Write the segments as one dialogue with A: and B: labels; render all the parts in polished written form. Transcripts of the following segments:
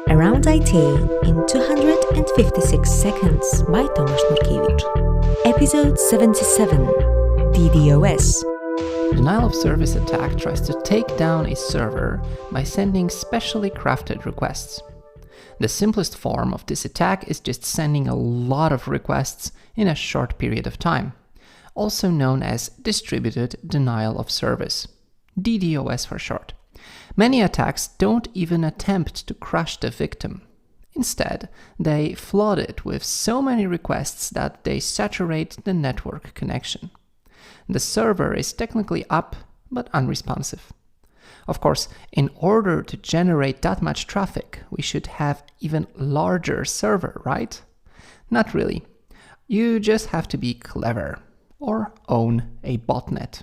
A: Around IT in 256 seconds by Tomasz Nurkiewicz. Episode 77, DDoS.
B: Denial of service attack tries to take down a server by sending specially crafted requests. The simplest form of this attack is just sending a lot of requests in a short period of time, also known as distributed denial of service, DDoS for short. Many attacks don't even attempt to crush the victim. Instead, they flood it with so many requests that they saturate the network connection. The server is technically up, but unresponsive. Of course, in order to generate that much traffic, we should have even larger server, right? Not really. You just have to be clever or own a botnet.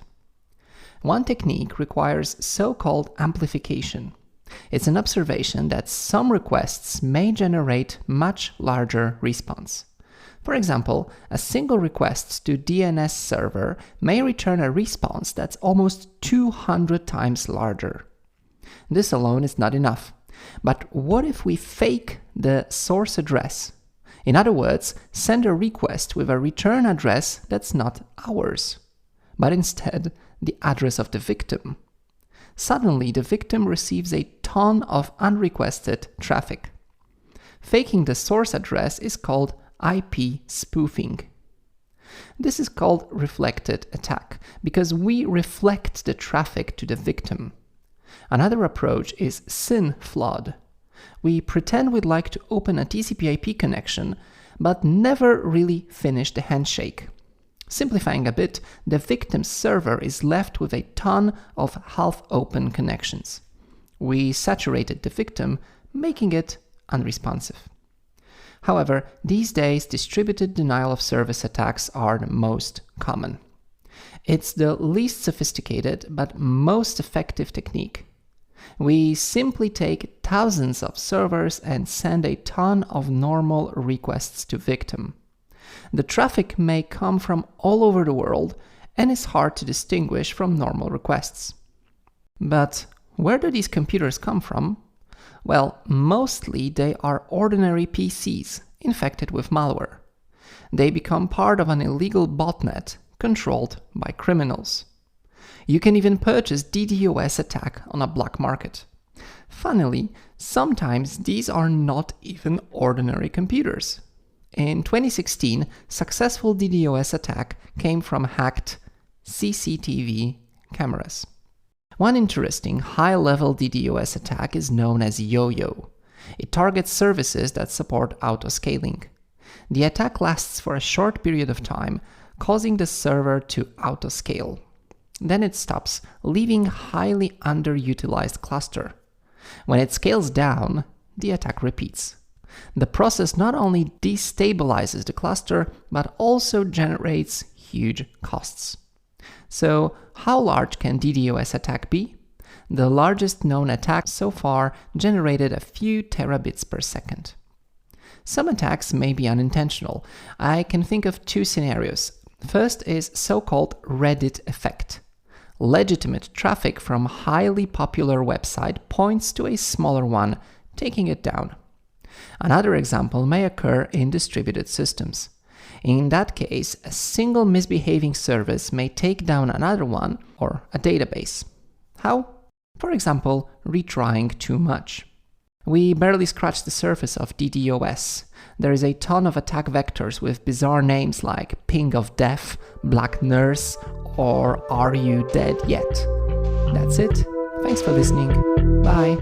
B: One technique requires so-called amplification. It's an observation that some requests may generate much larger response. For example, a single request to DNS server may return a response that's almost 200 times larger. This alone is not enough. But what if we fake the source address? In other words, send a request with a return address that's not ours, but instead the address of the victim. Suddenly, the victim receives a ton of unrequested traffic. Faking the source address is called IP spoofing. This is called reflected attack because we reflect the traffic to the victim. Another approach is SYN flood. We pretend we'd like to open a TCP/IP connection, but never really finish the handshake. Simplifying a bit, the victim's server is left with a ton of half-open connections. We saturated the victim, making it unresponsive. However, these days, distributed denial of service attacks are the most common. It's the least sophisticated but most effective technique. We simply take thousands of servers and send a ton of normal requests to victim. The traffic may come from all over the world and is hard to distinguish from normal requests. But where do these computers come from? Well, mostly they are ordinary PCs infected with malware. They become part of an illegal botnet controlled by criminals. You can even purchase DDoS attack on a black market. Funnily, sometimes these are not even ordinary computers. In 2016, successful DDoS attack came from hacked CCTV cameras. One interesting high-level DDoS attack is known as yo-yo. It targets services that support autoscaling. The attack lasts for a short period of time, causing the server to autoscale. Then it stops, leaving highly underutilized cluster. When it scales down, the attack repeats. The process not only destabilizes the cluster, but also generates huge costs. So, how large can DDoS attack be? The largest known attack so far generated a few terabits per second. Some attacks may be unintentional. I can think of two scenarios. First is so-called Reddit effect. Legitimate traffic from a highly popular website points to a smaller one, taking it down. Another example may occur in distributed systems. In that case, a single misbehaving service may take down another one or a database. How? For example, retrying too much. We barely scratched the surface of DDoS. There is a ton of attack vectors with bizarre names like ping of death, black nurse, or are you dead yet? That's it. Thanks for listening. Bye.